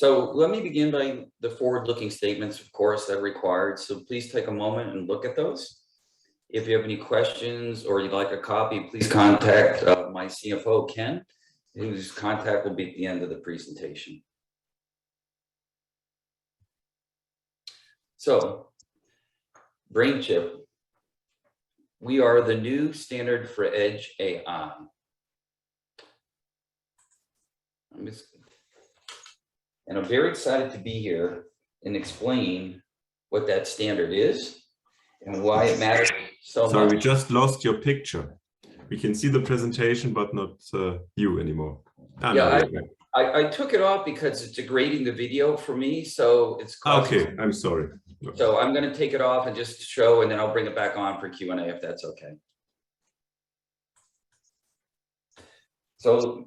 So let me begin by the forward-looking statements, of course, that are required. So please take a moment and look at those. If you have any questions or you'd like a copy, please contact my CFO, Ken, whose contact will be at the end of the presentation. So, BrainChip, we are the new standard for edge AI. And I'm very excited to be here and explain what that standard is and why it matters so much. Sorry, we just lost your picture. We can see the presentation, but not you anymore. Yeah, I took it off because it's degrading the video for me, so it's okay. I'm sorry. So I'm going to take it off and just show, and then I'll bring it back on for Q&A if that's okay. So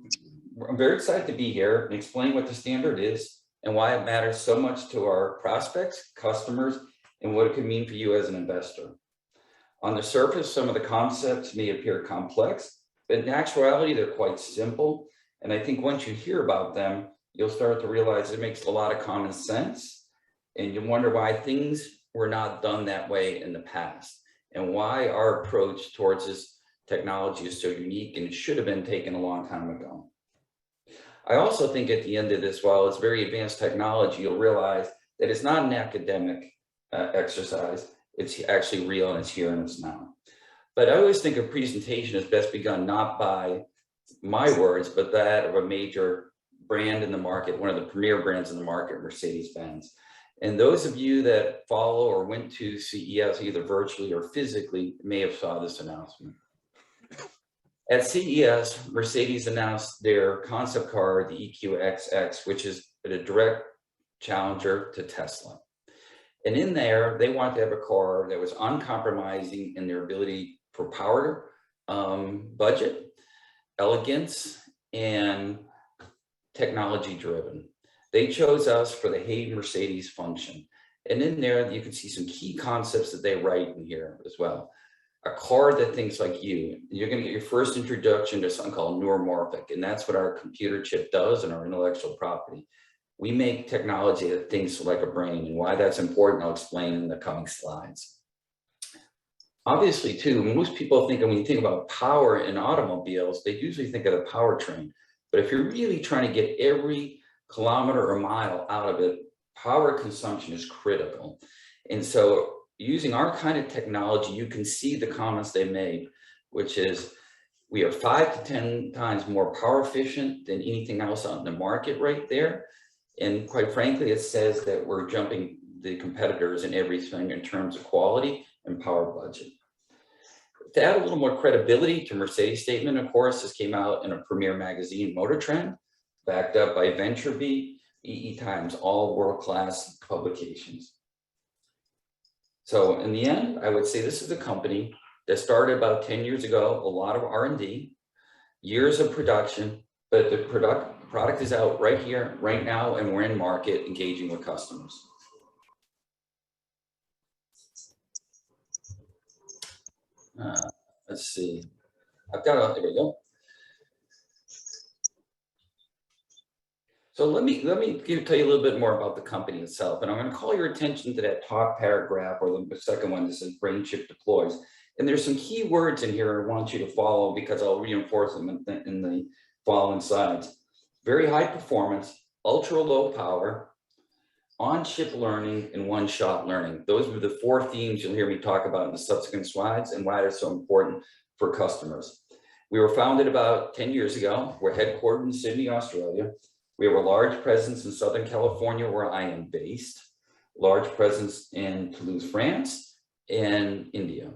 I'm very excited to be here and explain what the standard is and why it matters so much to our prospects, customers, and what it could mean for you as an investor. On the surface, some of the concepts may appear complex, but in actuality, they're quite simple. And I think once you hear about them, you'll start to realize it makes a lot of common sense. And you wonder why things were not done that way in the past and why our approach towards this technology is so unique and it should have been taken a long time ago. I also think at the end of this, while it's very advanced technology, you'll realize that it's not an academic exercise. It's actually real and it's here and it's now. But I always think a presentation is best begun not by my words, but that of a major brand in the market, one of the premier brands in the market, Mercedes-Benz. And those of you that follow or went to CES either virtually or physically may have saw this announcement. At CES, Mercedes announced their concept car, the EQXX, which is a direct challenger to Tesla. And in there, they wanted to have a car that was uncompromising in their ability for power, budget, elegance, and technology driven. They chose us for the Hey Mercedes function. And in there, you can see some key concepts that they write in here as well. A car that thinks like you. You're going to get your first introduction to something called neuromorphic, and that's what our computer chip does in our intellectual property. We make technology that thinks like a brain, and why that's important, I'll explain in the coming slides. Obviously, too, most people think, when you think about power in automobiles, they usually think of the powertrain. But if you're really trying to get every kilometer or mile out of it, power consumption is critical. And so using our kind of technology, you can see the comments they made, which is we are 5 to 10 times more power efficient than anything else on the market right there. And quite frankly, it says that we're jumping the competitors in everything in terms of quality and power budget. To add a little more credibility to Mercedes' statement, of course, this came out in a premier magazine, Motor Trend, backed up by VentureBeat, EE Times, all world-class publications. So in the end, I would say this is a company that started about 10 years ago, a lot of R&D, years of production, but the product is out right here, right now, and we're in market engaging with customers. Let's see. There we go. So let me tell you a little bit more about the company itself, and I'm going to call your attention to that top paragraph, or the second one that says BrainChip deploys. And there's some key words in here I want you to follow because I'll reinforce them in the following slides. Very high performance, ultra low power, on-chip learning, and one-shot learning. Those are the 4 themes you'll hear me talk about in the subsequent slides and why they're so important for customers. We were founded about 10 years ago. We're headquartered in Sydney, Australia. We have a large presence in Southern California, where I am based, large presence in Toulouse, France, and India.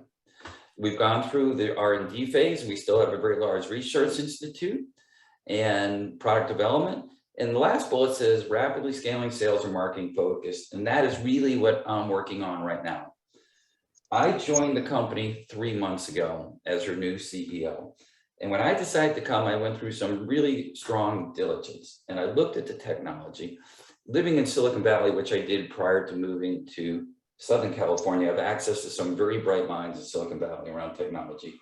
We've gone through the R&D phase. We still have a very large research institute and product development. And the last bullet says rapidly scaling sales and marketing focused. And that is really what I'm working on right now. I joined the company 3 months ago as your new CEO. And when I decided to come, I went through some really strong diligence, and I looked at the technology. Living in Silicon Valley, which I did prior to moving to Southern California, I have access to some very bright minds in Silicon Valley around technology.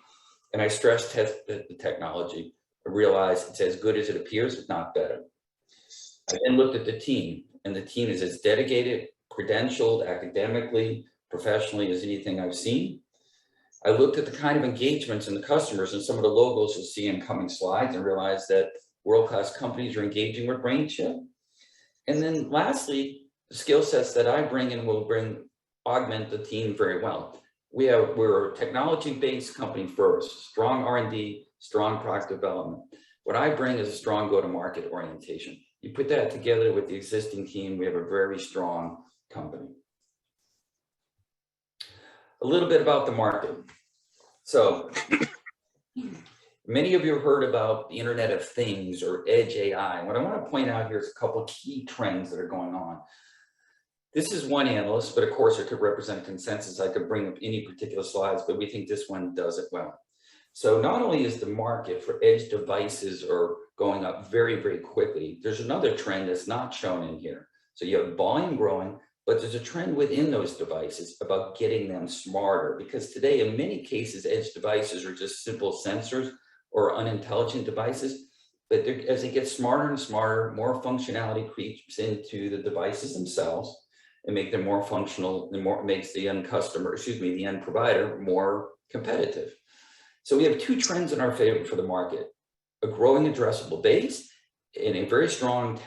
And I stress tested the technology. I realized it's as good as it appears, if not better. I then looked at the team, and the team is as dedicated, credentialed, academically, professionally as anything I've seen. I looked at the kind of engagements and the customers and some of the logos you'll see in coming slides and realized that world-class companies are engaging with BrainChip. And then lastly, the skill sets that I bring in will augment the team very well. We're a technology-based company first, strong R&D, strong product development. What I bring is a strong go-to-market orientation. You put that together with the existing team, we have a very strong company. A little bit about the market. So many of you have heard about the Internet of Things or Edge AI. What I want to point out here is a couple of key trends that are going on. This is one analyst, but of course it could represent consensus. I could bring up any particular slides, but we think this one does it well. So not only is the market for edge devices are going up very, very quickly, there's another trend that's not shown in here. So you have volume growing, but there's a trend within those devices about getting them smarter, because today in many cases, edge devices are just simple sensors or unintelligent devices. But as they get smarter and smarter, more functionality creeps into the devices themselves and make them more functional, and more makes the end customer, the end provider more competitive. So we have two trends in our favor for the market: a growing addressable base and a very strong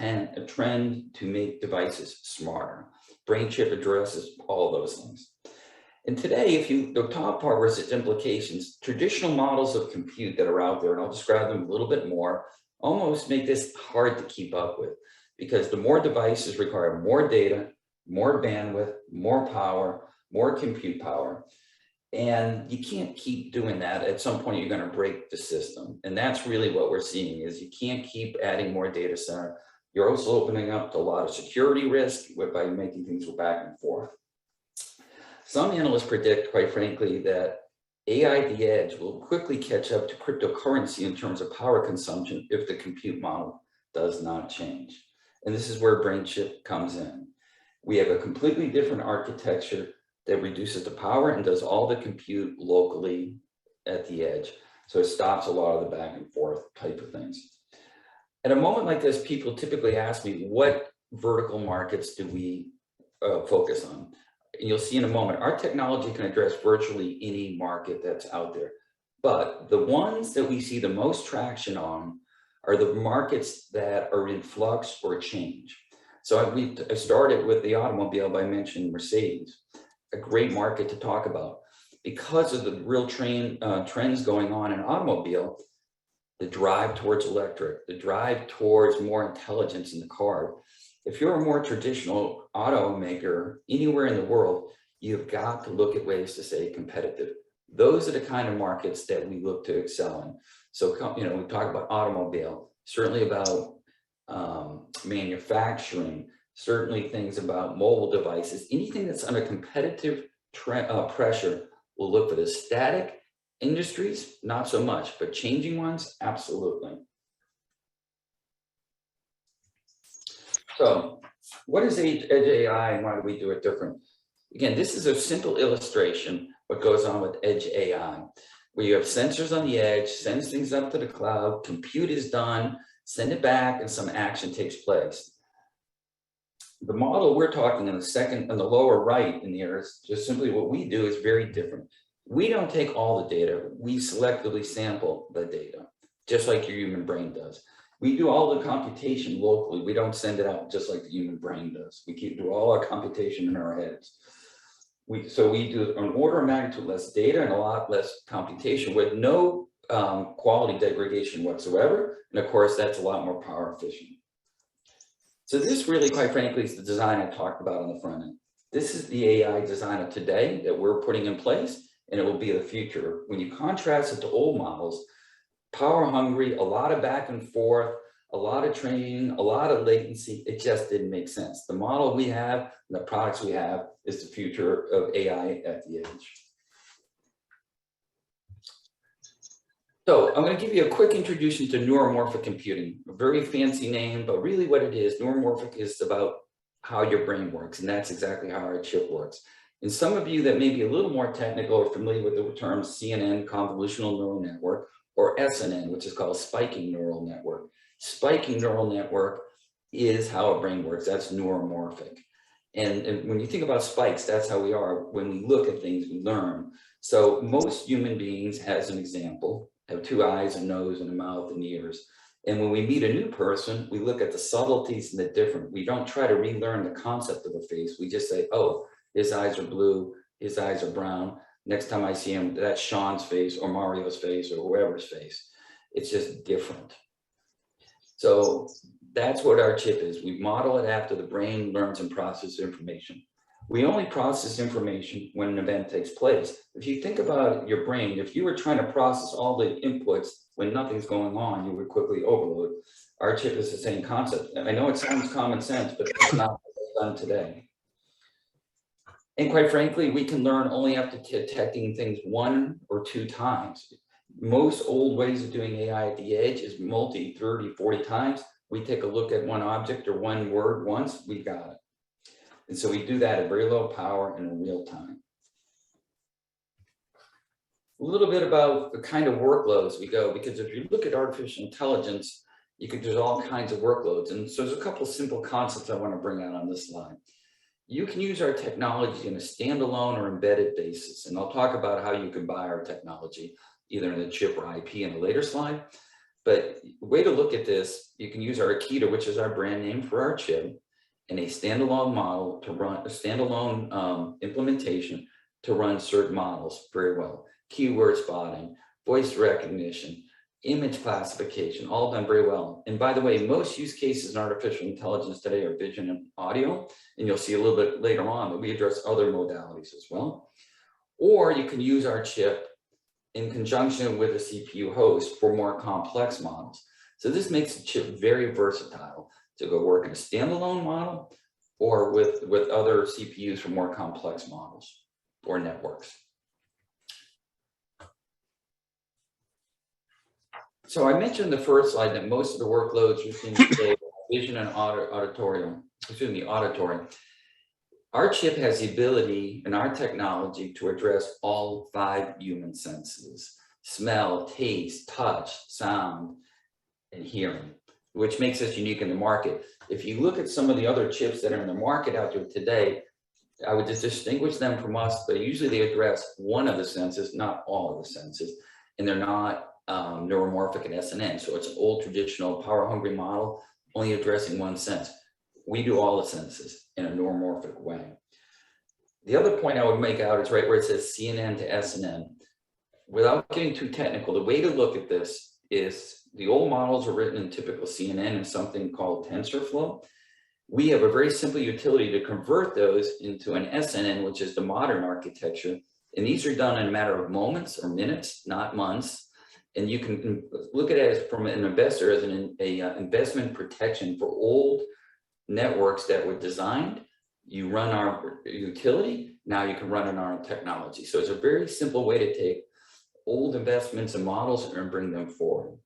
trend to make devices smarter. BrainChip addresses all those things. And today, the top part was its implications. Traditional models of compute that are out there, and I'll describe them a little bit more, almost make this hard to keep up with, because the more devices require more data, more bandwidth, more power, more compute power. And you can't keep doing that. At some point, you're going to break the system. And that's really what we're seeing, is you can't keep adding more data center. You're also opening up to a lot of security risk by making things go back and forth. Some analysts predict, quite frankly, that AI at the edge will quickly catch up to cryptocurrency in terms of power consumption if the compute model does not change. And this is where BrainChip comes in. We have a completely different architecture that reduces the power and does all the compute locally at the edge. So it stops a lot of the back and forth type of things. At a moment like this, people typically ask me, what vertical markets do we focus on? And you'll see in a moment, our technology can address virtually any market that's out there. But the ones that we see the most traction on are the markets that are in flux or change. So I started with the automobile by mentioning Mercedes, a great market to talk about. Because of the real trends going on in automobile, the drive towards electric, the drive towards more intelligence in the car. If you're a more traditional automaker anywhere in the world, you've got to look at ways to stay competitive. Those are the kind of markets that we look to excel in. So, we talk about automobile, certainly about manufacturing, certainly things about mobile devices. Anything that's under competitive pressure, we'll look for the static industries, not so much, but changing ones, absolutely. So what is Edge AI and why do we do it different? Again, this is a simple illustration what goes on with Edge AI, where you have sensors on the edge, sends things up to the cloud, compute is done, send it back, and some action takes place. The model we're talking in the lower right in here is just simply what we do is very different. We don't take all the data, we selectively sample the data, just like your human brain does. We do all the computation locally. We don't send it out just like the human brain does. We do all our computation in our heads. So we do an order of magnitude less data and a lot less computation with no quality degradation whatsoever. And of course, that's a lot more power efficient. So this really, quite frankly, is the design I talked about on the front end. This is the AI design of today that we're putting in place, and it will be the future. When you contrast it to old models, power hungry, a lot of back and forth, a lot of training, a lot of latency, it just didn't make sense. The model we have and the products we have is the future of AI at the edge. So I'm going to give you a quick introduction to neuromorphic computing, a very fancy name, but really what it is, neuromorphic is about how your brain works, and that's exactly how our chip works. And some of you that may be a little more technical are familiar with the terms CNN, convolutional neural network, or SNN, which is called spiking neural network. Spiking neural network is how a brain works. That's neuromorphic. And when you think about spikes, that's how we are. When we look at things, we learn. So most human beings, as an example, have 2 eyes, a nose, and a mouth and ears. And when we meet a new person, we look at the subtleties and the different. We don't try to relearn the concept of a face. We just say, oh, his eyes are blue, his eyes are brown. Next time I see him, that's Sean's face or Mario's face or whoever's face. It's just different. So that's what our chip is. We model it after the brain learns and processes information. We only process information when an event takes place. If you think about your brain, if you were trying to process all the inputs when nothing's going on, you would quickly overload. Our chip is the same concept. I know it sounds common sense, but it's not done today. And quite frankly, we can learn only after detecting things 1 or 2 times. Most old ways of doing AI at the edge is multi 30, 40 times. We take a look at one object or one word once, we got it. And so we do that at very low power and in real time. A little bit about the kind of workloads we go, because if you look at artificial intelligence, there's all kinds of workloads. And so there's a couple of simple concepts I want to bring out on this slide. You can use our technology in a standalone or embedded basis. And I'll talk about how you can buy our technology, either in the chip or IP in a later slide. But the way to look at this, you can use our Akita, which is our brand name for our chip, and a standalone model to run a standalone implementation to run certain models very well. Keyword spotting, voice recognition, image classification, all done very well. And by the way, most use cases in artificial intelligence today are vision and audio, and you'll see a little bit later on that we address other modalities as well. Or you can use our chip in conjunction with a CPU host for more complex models. So this makes the chip very versatile to go work in a standalone model or with other CPUs for more complex models or networks. So I mentioned in the first slide that most of the workloads we're seeing today are vision and auditory. Our chip has the ability in our technology to address all 5 human senses: smell, taste, touch, sound, and hearing, which makes us unique in the market. If you look at some of the other chips that are in the market out there today, I would just distinguish them from us, but usually they address one of the senses, not all of the senses, and they're not neuromorphic and SNN. So it's an old traditional power hungry model, only addressing one sense. We do all the senses in a neuromorphic way. The other point I would make out is right where it says CNN to SNN. Without getting too technical, the way to look at this is the old models are written in typical CNN and something called TensorFlow. We have a very simple utility to convert those into an SNN, which is the modern architecture. And these are done in a matter of moments or minutes, not months. And you can look at it as from an investor as an investment protection for old networks that were designed. You run our utility, now you can run on our technology. So it's a very simple way to take old investments and models and bring them forward.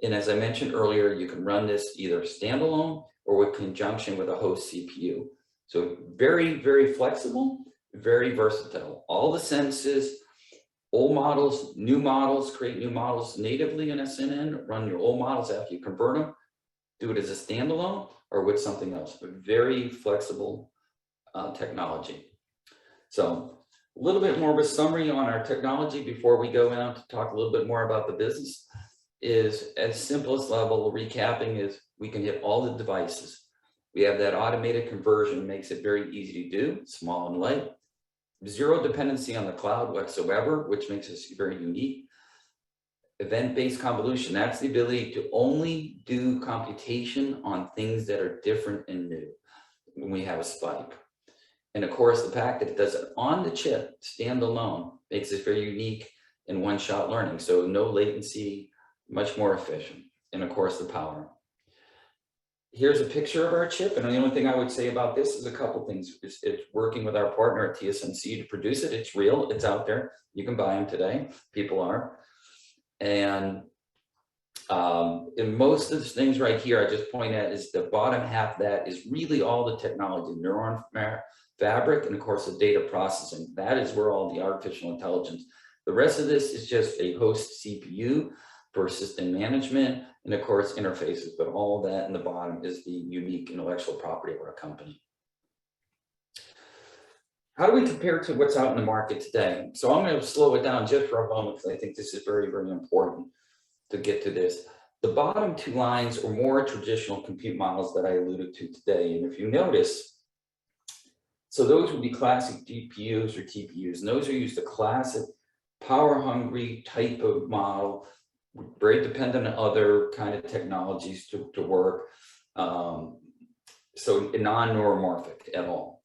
And as I mentioned earlier, you can run this either standalone or with conjunction with a host CPU. So very, very flexible, very versatile. All the senses, old models, new models, create new models natively in SNN, run your old models after you convert them, do it as a standalone or with something else. A very flexible technology. So a little bit more of a summary on our technology before we go on to talk a little bit more about the business is at simplest level recapping is we can hit all the devices. We have that automated conversion, makes it very easy to do, small and light. Zero dependency on the cloud whatsoever, which makes us very unique. Event-based convolution, that's the ability to only do computation on things that are different and new when we have a spike. And of course, the fact that it does it on the chip, standalone, makes it very unique and one-shot learning. So no latency, much more efficient. And of course, the power. Here's a picture of our chip. And the only thing I would say about this is a couple things. It's working with our partner at TSMC to produce it. It's real, it's out there. You can buy them today, people are. And in most of the things right here, I just point at is the bottom half that is really all the technology, neuron fabric, and of course the data processing. That is where all the artificial intelligence. The rest of this is just a host CPU for system management, and of course interfaces, but all that in the bottom is the unique intellectual property of our company. How do we compare to what's out in the market today? So I'm going to slow it down just for a moment because I think this is very, very important to get to this. The bottom two lines are more traditional compute models that I alluded to today. And if you notice, so those would be classic GPUs or TPUs, and those are used a classic power-hungry type of model, very dependent on other kind of technologies to work. So non-neuromorphic at all.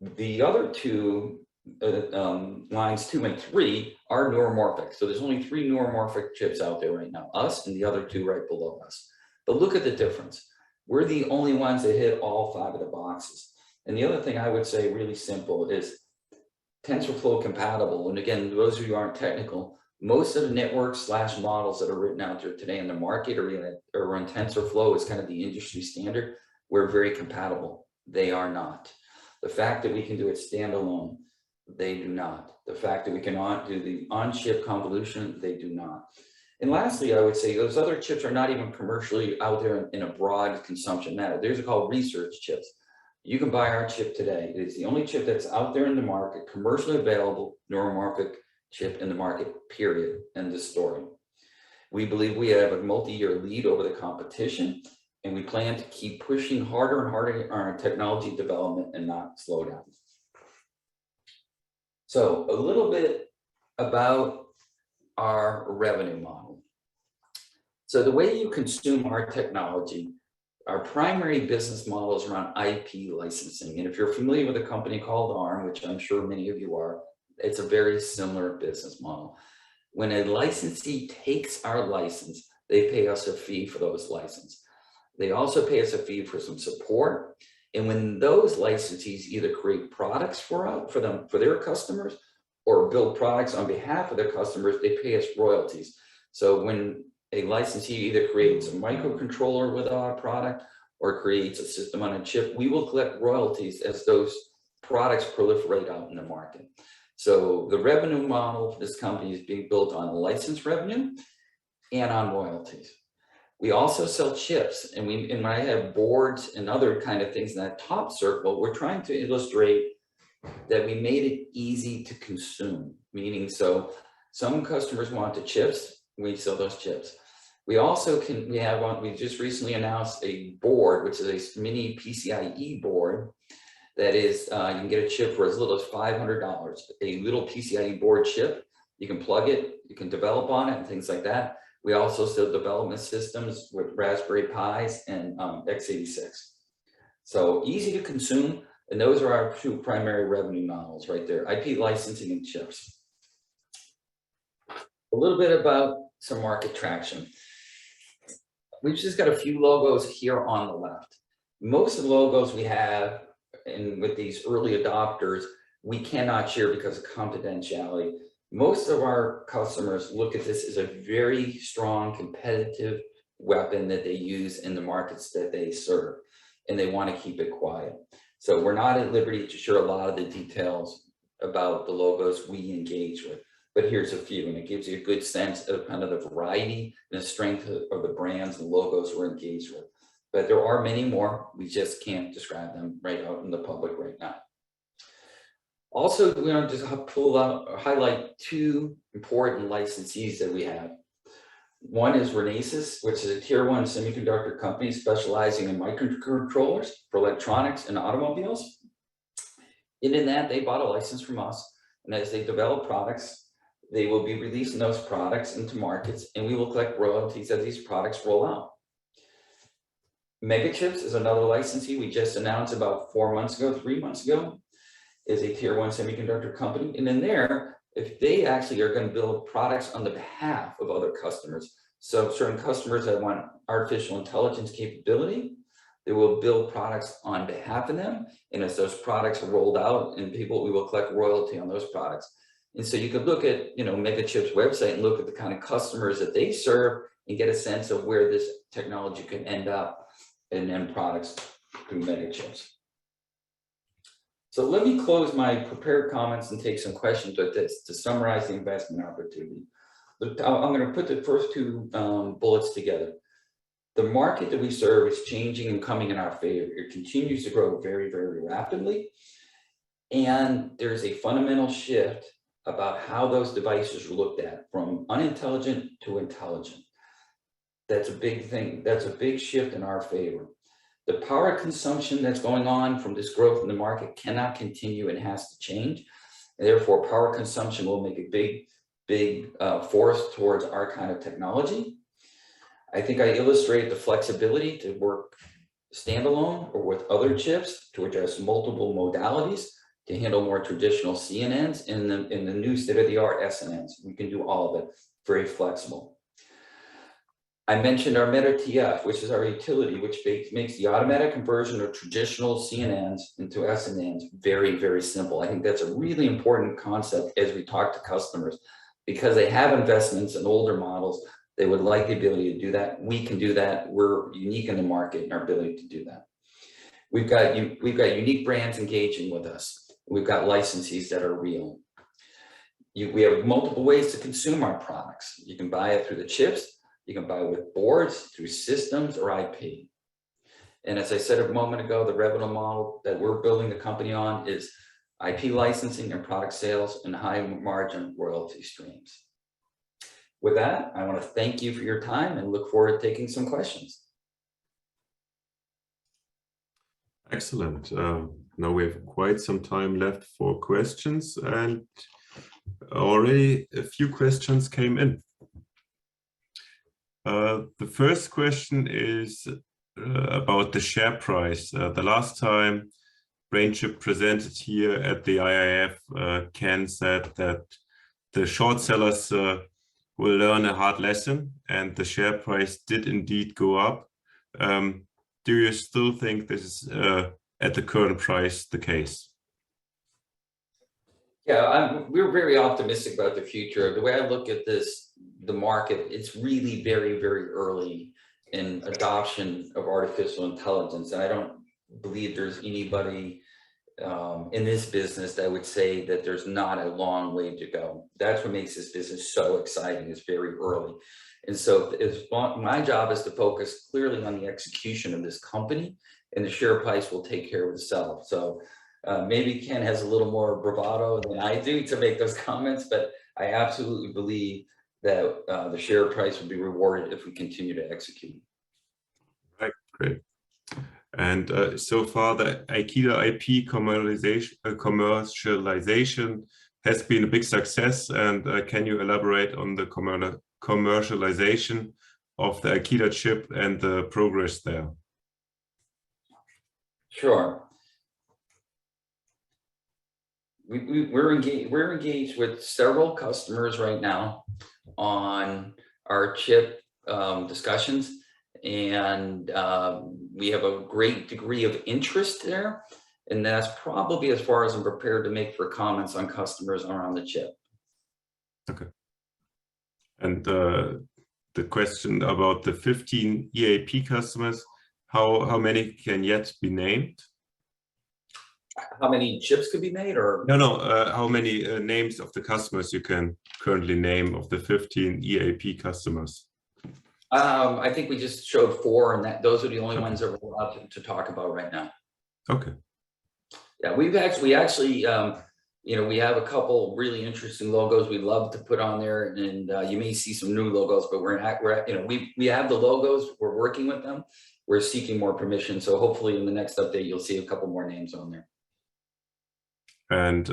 The other two, lines 2 and 3 are neuromorphic. So there's only 3 neuromorphic chips out there right now, us and the other 2 right below us. But look at the difference. We're the only ones that hit all 5 of the boxes. And the other thing I would say really simple is TensorFlow compatible. And again, those of you who aren't technical, most of the networks / models that are written out there today in the market are on TensorFlow is kind of the industry standard. We're very compatible. They are not. The fact that we can do it standalone, they do not. The fact that we can do the on-chip convolution, they do not. And lastly, I would say those other chips are not even commercially out there in a broad consumption manner. Those are called research chips. You can buy our chip today. It is the only chip that's out there in the market, commercially available, neuromorphic chip in the market, period. End of story. We believe we have a multi-year lead over the competition, and we plan to keep pushing harder and harder on our technology development and not slow down. So a little bit about our revenue model. So the way you consume our technology, our primary business model is around IP licensing. And if you're familiar with a company called ARM, which I'm sure many of you are, it's a very similar business model. When a licensee takes our license, they pay us a fee for those licenses. They also pay us a fee for some support. And when those licensees either create products for their customers or build products on behalf of their customers, they pay us royalties. So when a licensee either creates a microcontroller with our product or creates a system on a chip, we will collect royalties as those products proliferate out in the market. So the revenue model for this company is being built on license revenue and on royalties. We also sell chips, and when I have boards and other kind of things in that top circle, we're trying to illustrate that we made it easy to consume, meaning so some customers want the chips, we sell those chips. We also we just recently announced a board, which is a mini PCIe board that is, you can get a chip for as little as $500, a little PCIe board chip. You can plug it, you can develop on it and things like that. We also sell development systems with Raspberry Pis and x86. So easy to consume, and those are our 2 primary revenue models right there, IP licensing and chips. A little bit about some market traction. We've just got a few logos here on the left. Most of the logos we have, and with these early adopters, we cannot share because of confidentiality. Most of our customers look at this as a very strong competitive weapon that they use in the markets that they serve, and they want to keep it quiet. So we're not at liberty to share a lot of the details about the logos we engage with, but here's a few, and it gives you a good sense of kind of the variety and the strength of the brands and logos we're engaged with. But there are many more, we just can't describe them right out in the public right now. Also, we want to just highlight 2 important licensees that we have. One is Renesas, which is a tier 1 semiconductor company specializing in microcontrollers for electronics and automobiles. And in that, they bought a license from us. And as they develop products, they will be releasing those products into markets, and we will collect royalties as these products roll out. Megachips is another licensee we just announced about 3 months ago, is a tier 1 semiconductor company. And in there, if they actually are going to build products on the behalf of other customers, so certain customers that want artificial intelligence capability, they will build products on behalf of them. And as those products are rolled out and we will collect royalty on those products. And so you could look at, Megachip's website and look at the kind of customers that they serve and get a sense of where this technology can end up in end products through Megachips. So let me close my prepared comments and take some questions with this to summarize the investment opportunity. I'm going to put the first two bullets together. The market that we serve is changing and coming in our favor. It continues to grow very, very rapidly. And there's a fundamental shift about how those devices are looked at, from unintelligent to intelligent. That's a big thing. That's a big shift in our favor. The power consumption that's going on from this growth in the market cannot continue and has to change. And therefore, power consumption will make a big force towards our kind of technology. I think I illustrated the flexibility to work standalone or with other chips to address multiple modalities to handle more traditional CNNs and the new state-of-the-art SNNs. We can do all of it, very flexible. I mentioned our MetaTF, which is our utility, which makes the automatic conversion of traditional CNNs into SNNs very, very simple. I think that's a really important concept as we talk to customers, because they have investments in older models. They would like the ability to do that. We can do that. We're unique in the market in our ability to do that. We've got unique brands engaging with us. We've got licensees that are real. We have multiple ways to consume our products. You can buy it through the chips. You can buy with boards, through systems, or IP. And as I said a moment ago, the revenue model that we're building the company on is IP licensing and product sales and high margin royalty streams. With that, I want to thank you for your time and look forward to taking some questions. Excellent. Now we have quite some time left for questions, and already a few questions came in. The first question is about the share price. The last time BrainChip presented here at the IIF, Ken said that the short sellers will learn a hard lesson, and the share price did indeed go up. Do you still think this is at the current price the case? Yeah, we're very optimistic about the future. The way I look at this, the market, it's really very, very early in adoption of artificial intelligence. And I don't believe there's anybody in this business that would say that there's not a long way to go. That's what makes this business so exciting. It's very early. And so my job is to focus clearly on the execution of this company, and the share price will take care of itself. So maybe Ken has a little more bravado than I do to make those comments, but I absolutely believe that the share price will be rewarded if we continue to execute. Right, great. And so far, the Aikido IP commercialization has been a big success. And can you elaborate on the commercialization of the Aikido chip and the progress there? Sure. We're engaged with several customers right now on our chip discussions, and we have a great degree of interest there, and that's probably as far as I'm prepared to make for comments on customers around the chip. Okay. And the question about the 15 EAP customers, how many can yet be named? How many chips could be made, or? No, how many names of the customers you can currently name of the 15 EAP customers? I think we just showed 4, and those are the only ones that we're allowed to talk about right now. Okay. Yeah, we actually, you know, we have a couple really interesting logos we'd love to put on there, and you may see some new logos, but we're you know, we have the logos, we're working with them, we're seeking more permission. So hopefully in the next update, you'll see a couple more names on there. And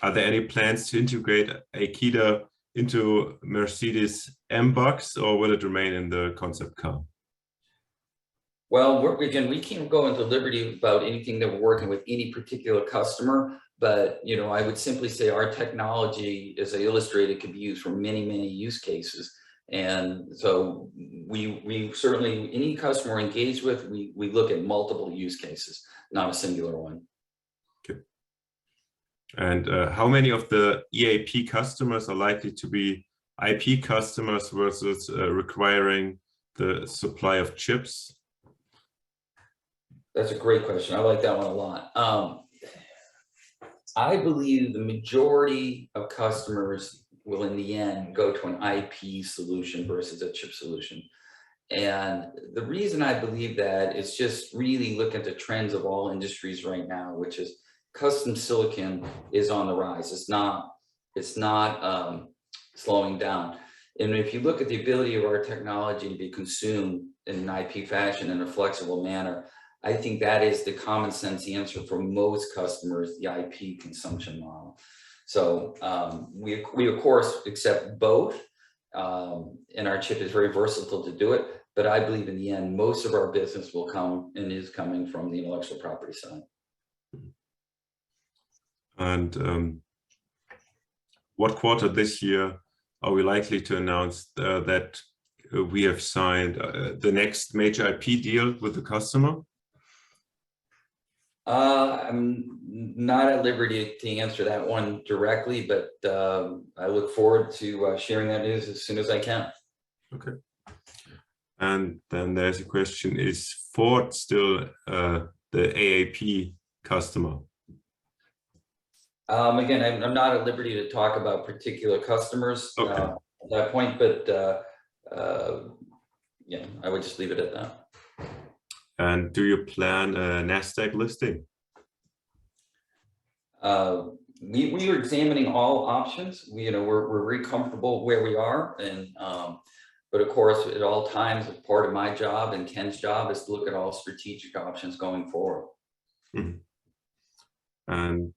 are there any plans to integrate Aikido into Mercedes M-Box, or will it remain in the concept car? Well, again, we can't go into liberty about anything that we're working with any particular customer, but you know, I would simply say our technology, as I illustrated, can be used for many, many use cases. And so we certainly, any customer engaged with, we look at multiple use cases, not a singular one. Okay. And how many of the EAP customers are likely to be IP customers versus requiring the supply of chips? That's a great question. I like that one a lot. I believe the majority of customers will in the end go to an IP solution versus a chip solution. And the reason I believe that is just really look at the trends of all industries right now, which is custom silicon is on the rise. It's not slowing down. And if you look at the ability of our technology to be consumed in an IP fashion in a flexible manner, I think that is the common sense answer for most customers, the IP consumption model. So we of course accept both. And our chip is very versatile to do it, but I believe in the end, most of our business will come and is coming from the intellectual property side. And what quarter this year are we likely to announce that we have signed the next major IP deal with the customer? I'm not at liberty to answer that one directly, but I look forward to sharing that news as soon as I can. Okay. And then there's a question, is Ford still the AAP customer? Again, I'm not at liberty to talk about particular customers at that point, but yeah, I would just leave it at that. And do you plan a NASDAQ listing? We are examining all options. We're very comfortable where we are, and but of course, at all times, part of my job and Ken's job is to look at all strategic options going forward. Mm-hmm. And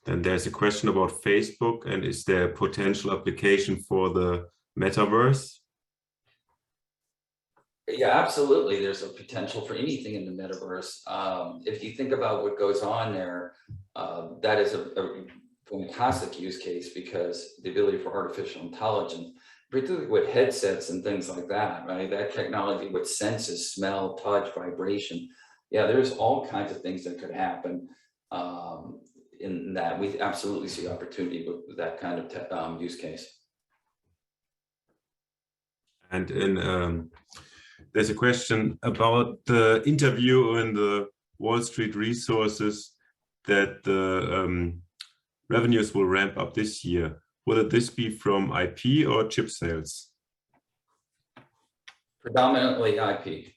then there's a question about Facebook, and is there a potential application for the metaverse? Yeah, absolutely. There's a potential for anything in the metaverse. If you think about what goes on there, that is a fantastic use case, because the ability for artificial intelligence, particularly with headsets and things like that, right? That technology with senses, smell, touch, vibration. Yeah, there's all kinds of things that could happen in that. We absolutely see opportunity with that kind of use case. And in there's a question about the interview in the Wall Street Resources that the revenues will ramp up this year. Will this be from IP or chip sales? Predominantly IP.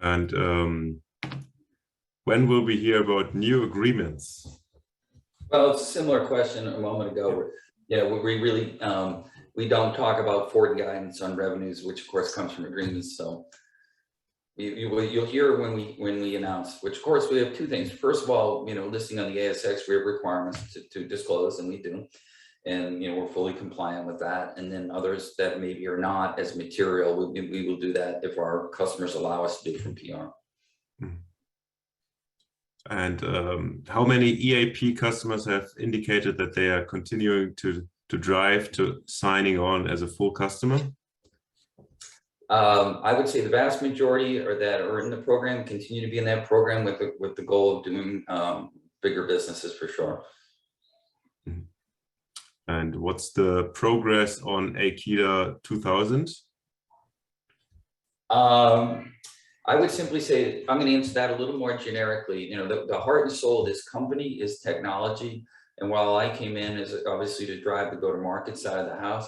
And when will we hear about new agreements? Well, it's a similar question a moment ago. Yeah, we really we don't talk about forward guidance on revenues, which of course comes from agreements. So you'll hear when we announce. Which of course we have two things. First of all, listing on the ASX, we have requirements to disclose, and we do, and we're fully compliant with that. And then others that maybe are not as material, we will do that if our customers allow us to do from PR. And how many EAP customers have indicated that they are continuing to drive to signing on as a full customer? I would say the vast majority that are in the program continue to be in that program with the goal of doing bigger businesses for sure. And what's the progress on Aikido 2000? I would simply say, I'm going to answer that a little more generically. The heart and soul of this company is technology. And while I came in as obviously to drive the go-to-market side of the house,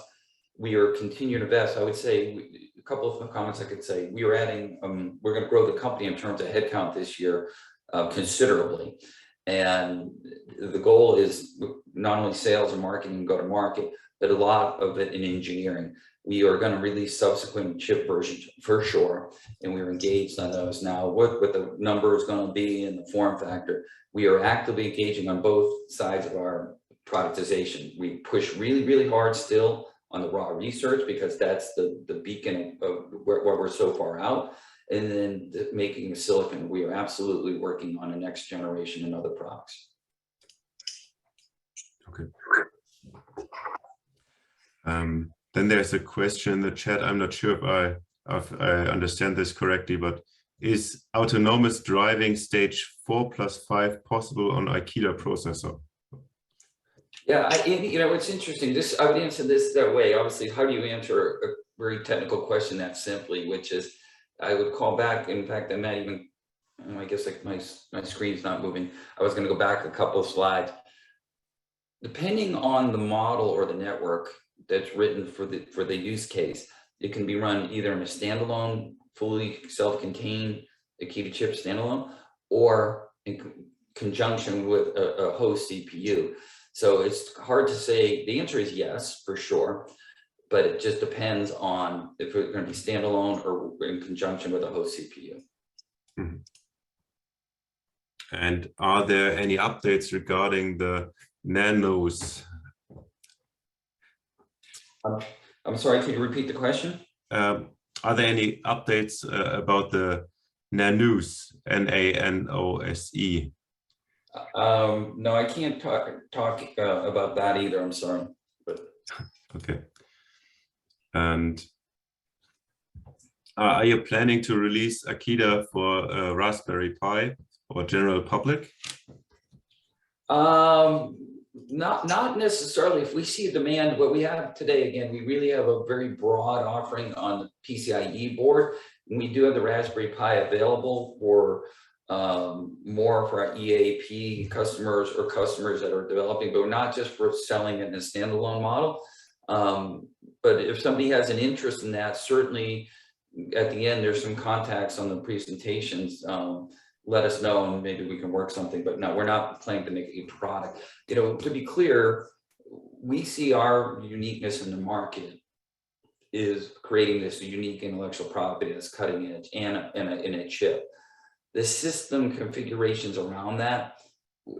we are continuing to invest. I would say a couple of comments I could say. We are adding, we're going to grow the company in terms of headcount this year considerably. And the goal is not only sales and marketing and go-to-market, but a lot of it in engineering. We are going to release subsequent chip versions for sure, and we're engaged on those now. What the number is going to be and the form factor, we are actively engaging on both sides of our productization. We push really, really hard still on the raw research, because that's the beacon of where we're so far out. And then making the silicon, we are absolutely working on a next generation and other products. Okay. Then there's a question in the chat. I'm not sure if I understand this correctly, but is autonomous driving stage 4+5 possible on Aikido processor? Yeah, it's interesting. I would answer this that way. Obviously, how do you answer a very technical question that simply, which is, I would call back. In fact, I'm not even, I guess like my screen's not moving. I was going to go back a couple of slides. Depending on the model or the network that's written for the use case, it can be run either in a standalone, fully self-contained Akita chip standalone, or in conjunction with a host CPU. So it's hard to say. The answer is yes, for sure, but it just depends on if it's going to be standalone or in conjunction with a host CPU. Mm-hmm. And are there any updates regarding the nanos? I'm sorry, could you repeat the question? Are there any updates about the nanos, N-A-N-O-S-E? No, I can't talk about that either. I'm sorry. But okay. And are you planning to release Akita for Raspberry Pi or general public? Not necessarily. If we see a demand, what we have today, again, we really have a very broad offering on the PCIe board. And we do have the Raspberry Pi available for more for our EAP customers or customers that are developing, but not just for selling in a standalone model. But if somebody has an interest in that, certainly at the end, there's some contacts on the presentations. Let us know and maybe we can work something, but no, we're not planning to make a product. You know, to be clear, we see our uniqueness in the market is creating this unique intellectual property that's cutting edge and in a chip. The system configurations around that,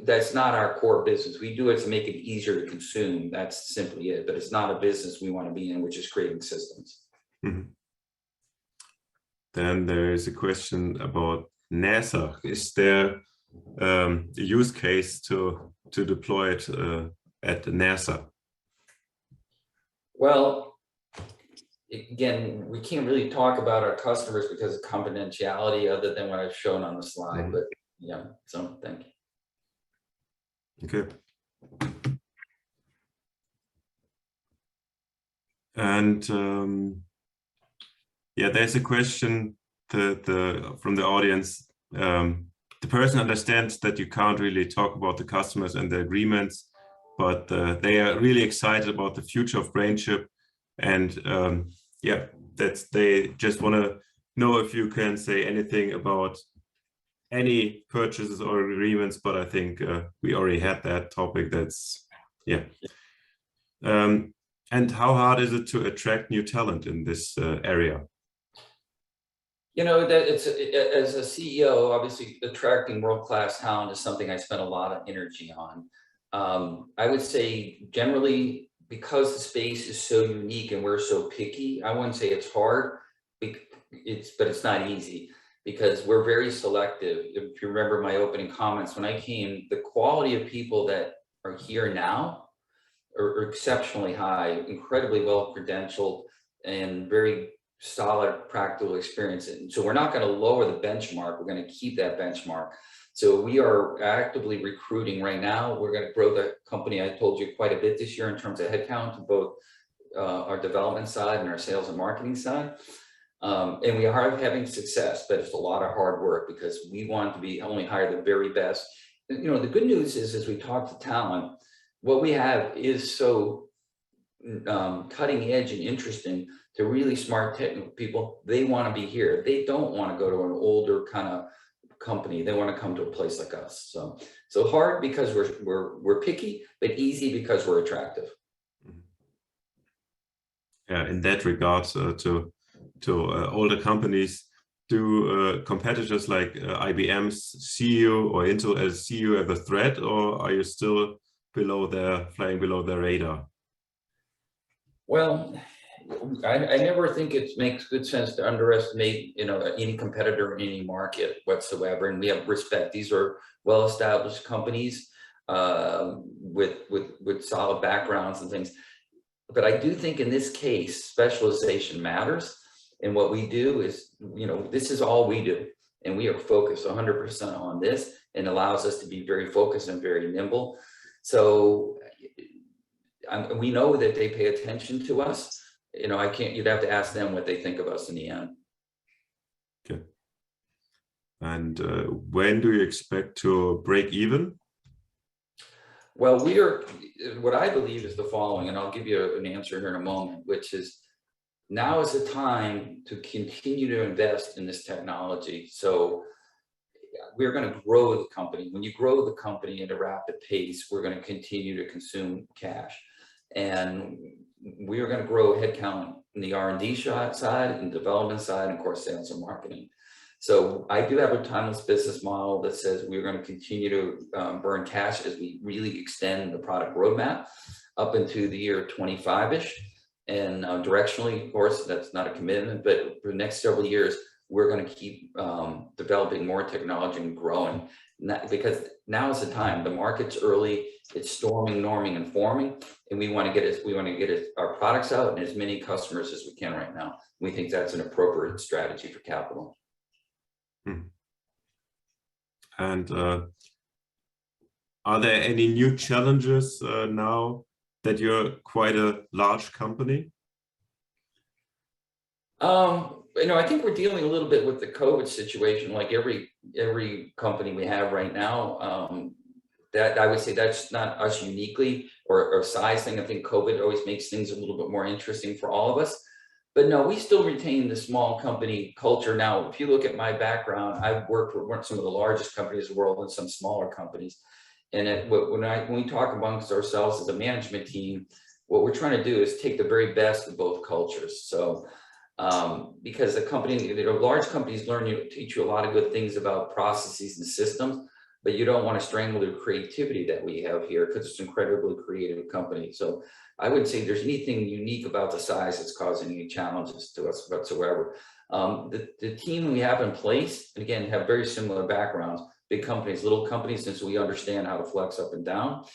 that's not our core business. We do it to make it easier to consume. That's simply it, but it's not a business we want to be in, which is creating systems. Mm-hmm. Then there is a question about NASA. Is there a use case to deploy it at NASA? Well, again, we can't really talk about our customers because of confidentiality other than what I've shown on the slide, but yeah, so thank you. Okay. And yeah, there's a question from the audience. The person understands that you can't really talk about the customers and the agreements, but they are really excited about the future of BrainChip. And yeah, they just want to know if you can say anything about any purchases or agreements, but I think we already had that topic. That's, yeah. And how hard is it to attract new talent in this area? You know, that it's as a CEO, obviously attracting world-class talent is something I spend a lot of energy on. I would say generally, because the space is so unique and we're so picky, I wouldn't say it's hard, but it's not easy because we're very selective. If you remember my opening comments, when I came, the quality of people that are here now are exceptionally high, incredibly well credentialed, and very solid practical experience. And so we're not going to lower the benchmark. We're going to keep that benchmark. So we are actively recruiting right now. We're going to grow the company, I told you, quite a bit this year in terms of headcount, both our development side and our sales and marketing side. And we are having success, but it's a lot of hard work because we want to be only hire the very best. You know, the good news is, as we talk to talent, what we have is so cutting edge and interesting to really smart technical people. They want to be here. They don't want to go to an older kind of company. They want to come to a place like us. So hard because we're picky, but easy because we're attractive. Yeah, in that regard, to older companies, do competitors like IBM's see you or Intel as see you as a threat, or are you still flying below their radar? Well, I never think it makes good sense to underestimate, you know, any competitor in any market whatsoever. And we have respect. These are well-established companies with solid backgrounds and things. But I do think in this case, specialization matters. And what we do is, you know, this is all we do. And we are focused 100% on this, and allows us to be very focused and very nimble. So we know that they pay attention to us. You know, you'd have to ask them what they think of us in the end. Okay. And when do you expect to break even? Well, what I believe is the following, and I'll give you an answer here in a moment, which is now is the time to continue to invest in this technology. So we're going to grow the company. When you grow the company at a rapid pace, we're going to continue to consume cash. And we're going to grow headcount in the R&D side and development side, and of course, sales and marketing. So I do have a timeless business model that says we're going to continue to burn cash as we really extend the product roadmap up into the year 25-ish. And directionally, of course, that's not a commitment, but for the next several years, we're going to keep developing more technology and growing. Because now is the time. The market's early. It's storming, norming, and forming, and we want to get our products out and as many customers as we can right now. We think that's an appropriate strategy for capital. And are there any new challenges now that you're quite a large company? I think we're dealing a little bit with the COVID situation, like every company we have right now. That I would say that's not us uniquely or size thing. I think COVID always makes things a little bit more interesting for all of us. But no, we still retain the small company culture. Now, if you look at my background, I've worked for some of the largest companies in the world and some smaller companies. And when we talk amongst ourselves as a management team, what we're trying to do is take the very best of both cultures. So because large companies teach you a lot of good things about processes and systems, but you don't want to strangle the creativity that we have here because it's an incredibly creative company. So I wouldn't say there's anything unique about the size that's causing any challenges to us whatsoever. The team we have in place, and again, have very similar backgrounds, big companies, little companies, since we understand how to flex up and down.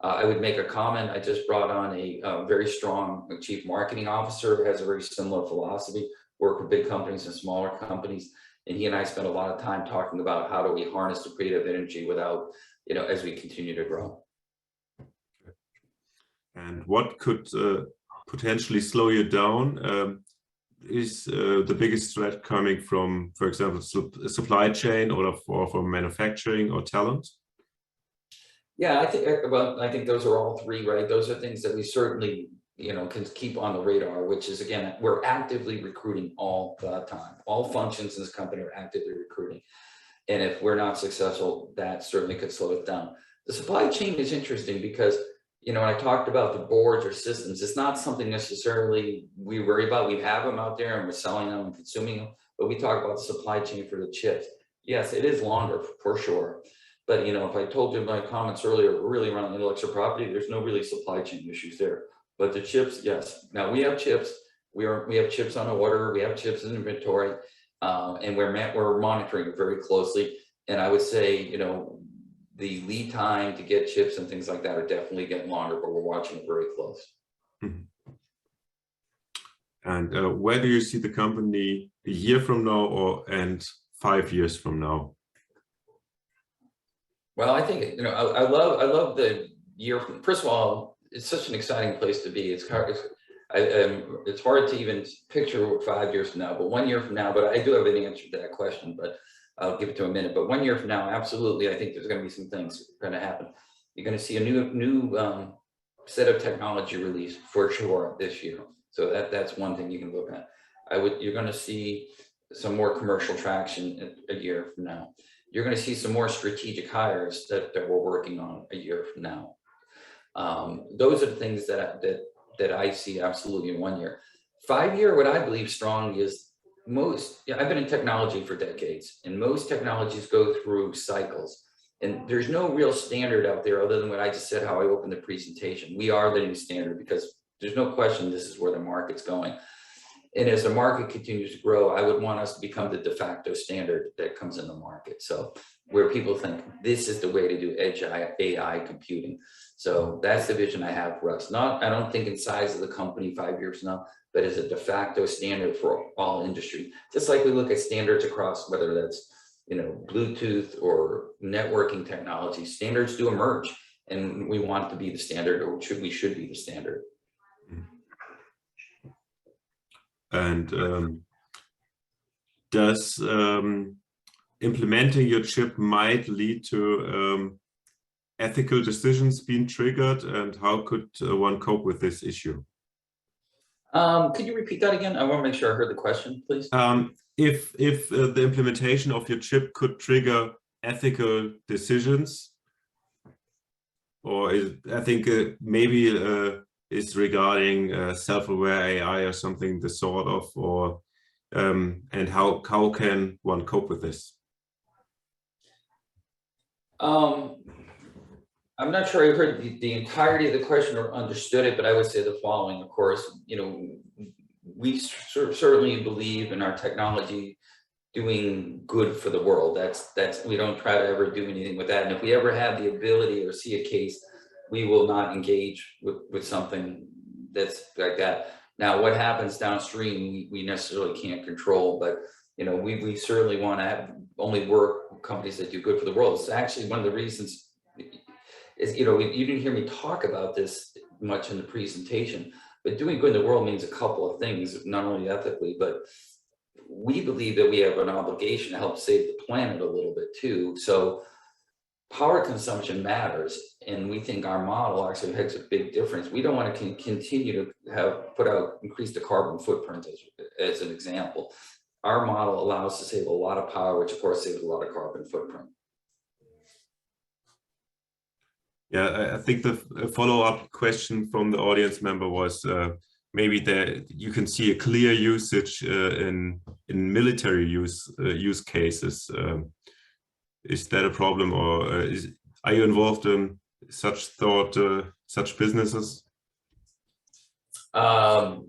I would make a comment. I just brought on a very strong chief marketing officer who has a very similar philosophy, work with big companies and smaller companies. And he and I spent a lot of time talking about how do we harness the creative energy without, as we continue to grow. And what could potentially slow you down? Is the biggest threat coming from, for example, supply chain or from manufacturing or talent? Yeah, I think those are all three, right? Those are things that we certainly, can keep on the radar, which is, again, we're actively recruiting all the time. All functions in this company are actively recruiting. And if we're not successful, that certainly could slow it down. The supply chain is interesting because, when I talked about the boards or systems, it's not something necessarily we worry about. We have them out there and we're selling them and consuming them, but we talk about the supply chain for the chips. Yes, it is longer for sure. But, if I told you in my comments earlier, really around intellectual property, there's no really supply chain issues there. But the chips, yes. Now we have chips. We have chips on order. We have chips in inventory, and we're monitoring it very closely. And I would say, the lead time to get chips and things like that are definitely getting longer, but we're watching it very close. And where do you see the company a year from now and 5 years from now? Well, I think, I love the year. First of all, it's such an exciting place to be. It's hard to even picture 5 years from now, but 1 year from now, but I do have an answer to that question, but I'll give it to a minute. But 1 year from now, absolutely, I think there's going to be some things going to happen. You're going to see a new set of technology released for sure this year. So that's one thing you can look at. You're going to see some more commercial traction a year from now. You're going to see some more strategic hires that we're working on a year from now. Those are the things that I see absolutely in 1 year. 5 year, what I believe strongly is I've been in technology for decades, and most technologies go through cycles. And there's no real standard out there other than what I just said, how I opened the presentation. We are the new standard because there's no question this is where the market's going. And as the market continues to grow, I would want us to become the de facto standard that comes in the market. So where people think this is the way to do edge AI computing. So that's the vision I have for us. I don't think in size of the company 5 years from now, but as a de facto standard for all industry. Just like we look at standards across, whether that's, Bluetooth or networking technology, standards do emerge, and we want to be the standard, or we should be the standard. And does implementing your chip might lead to ethical decisions being triggered, and how could one cope with this issue? Could you repeat that again? I want to make sure I heard the question, please. If the implementation of your chip could trigger ethical decisions, or I think maybe is regarding self-aware AI or something the sort of, or and how can one cope with this? I'm not sure I heard the entirety of the question or understood it, but I would say the following. Of course, we certainly believe in our technology doing good for the world. That's we don't try to ever do anything with that. And if we ever have the ability or see a case, we will not engage with something that's like that. Now, what happens downstream, we necessarily can't control, but we certainly want to have only work with companies that do good for the world. It's actually one of the reasons is, you didn't hear me talk about this much in the presentation, but doing good in the world means a couple of things, not only ethically, but we believe that we have an obligation to help save the planet a little bit too. So power consumption matters, and we think our model actually makes a big difference. We don't want to continue to increase the carbon footprint as an example. Our model allows us to save a lot of power, which of course saves a lot of carbon footprint. Yeah, I think the follow-up question from the audience member was maybe that you can see a clear usage in military use cases. Is that a problem, or are you involved in such businesses? I'm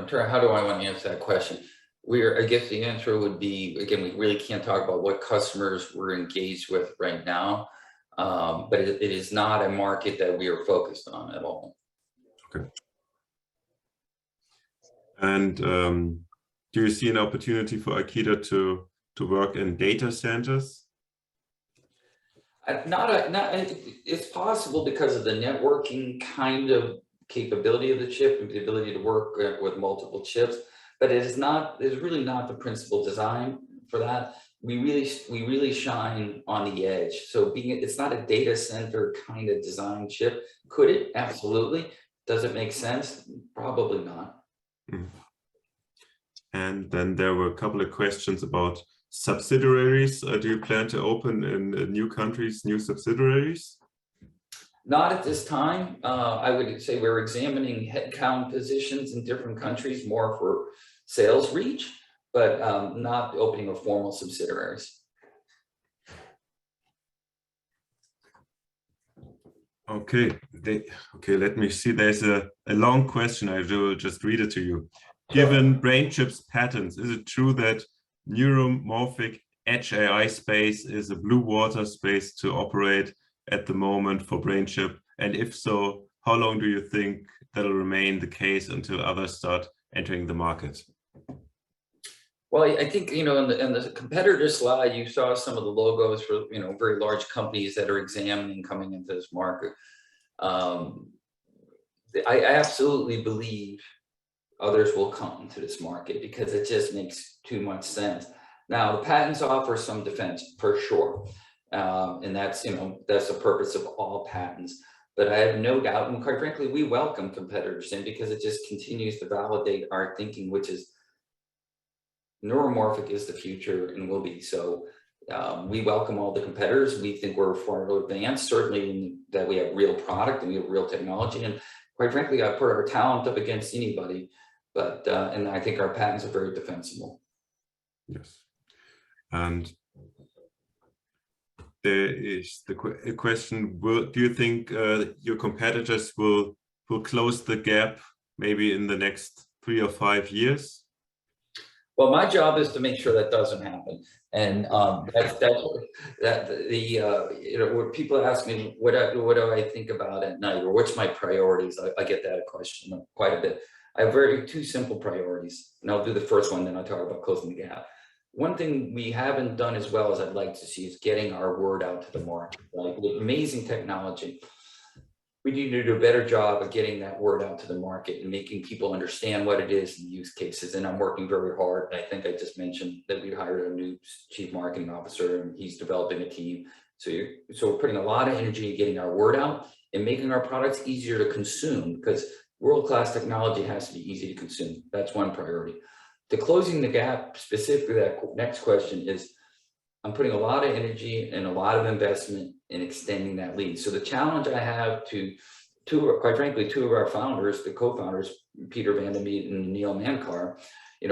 trying. How do I want to answer that question? I guess the answer would be, again, we really can't talk about what customers we're engaged with right now, but it is not a market that we are focused on at all. Okay. And do you see an opportunity for Akida to work in data centers? It's possible because of the networking kind of capability of the chip and the ability to work with multiple chips. But it's really not the principal design for that. We really shine on the edge. So it's not a data center kind of design chip. Could it? Absolutely. Does it make sense? Probably not. Mm. And then there were a couple of questions about subsidiaries. Do you plan to open in new countries, new subsidiaries? Not at this time. I would say we're examining headcount positions in different countries more for sales reach, but not opening of formal subsidiaries. Okay, let me see. There's a long question. I will just read it to you. Given BrainChip's patents, is it true that neuromorphic edge AI space is a blue water space to operate at the moment for BrainChip? And if so, how long do you think that'll remain the case until others start entering the market? Well, I think, in the competitor slide, you saw some of the logos for, very large companies that are examining coming into this market. I absolutely believe others will come to this market because it just makes too much sense. Now, the patents offer some defense for sure. And that's the purpose of all patents. But I have no doubt, and quite frankly, we welcome competitors in because it just continues to validate our thinking, which is neuromorphic is the future and will be. So we welcome all the competitors. We think we're far advanced, certainly in that we have real product and we have real technology. And quite frankly, I put our talent up against anybody. But and I think our patents are very defensible. Yes. And there is the question, do you think your competitors will close the gap maybe in the next 3 or 5 years? Well, my job is to make sure that doesn't happen. And when people ask me what do I think about at night, or what's my priorities, I get that question quite a bit. I have two simple priorities, and I'll do the first one, then I'll talk about closing the gap. One thing we haven't done as well as I'd like to see is getting our word out to the market. Like, with amazing technology, we need to do a better job of getting that word out to the market and making people understand what it is and use cases. And I'm working very hard. I think I just mentioned that we hired a new chief marketing officer, and he's developing a team. So we're putting a lot of energy in getting our word out and making our products easier to consume, because world-class technology has to be easy to consume. That's one priority. To closing the gap, specifically that next question is, I'm putting a lot of energy and a lot of investment in extending that lead. So the challenge I have quite frankly, two of our founders, the co-founders, Peter Vandermeet and Neil Mankar.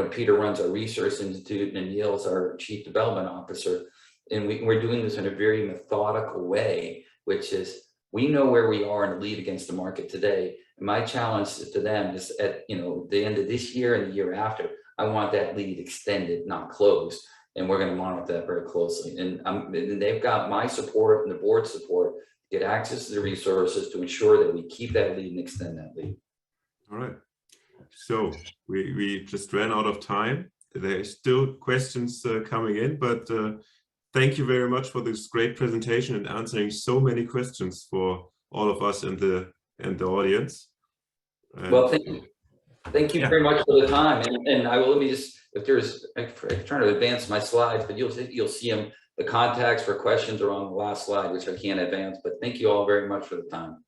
Peter runs our research institute and Neil's our chief development officer. And we're doing this in a very methodical way, which is, we know where we are in the lead against the market today. And my challenge to them is at the end of this year and the year after, I want that lead extended, not closed. And we're going to monitor that very closely. And they've got my support and the board's support to get access to the resources to ensure that we keep that lead and extend that lead. All right. So we just ran out of time. There are still questions coming in, but thank you very much for this great presentation and answering so many questions for all of us in the audience. Well, thank you very much for the time. And I will, let me just, I'm trying to advance my slides, but you'll see them. The contacts for questions are on the last slide, which I can't advance, but thank you all very much for the time.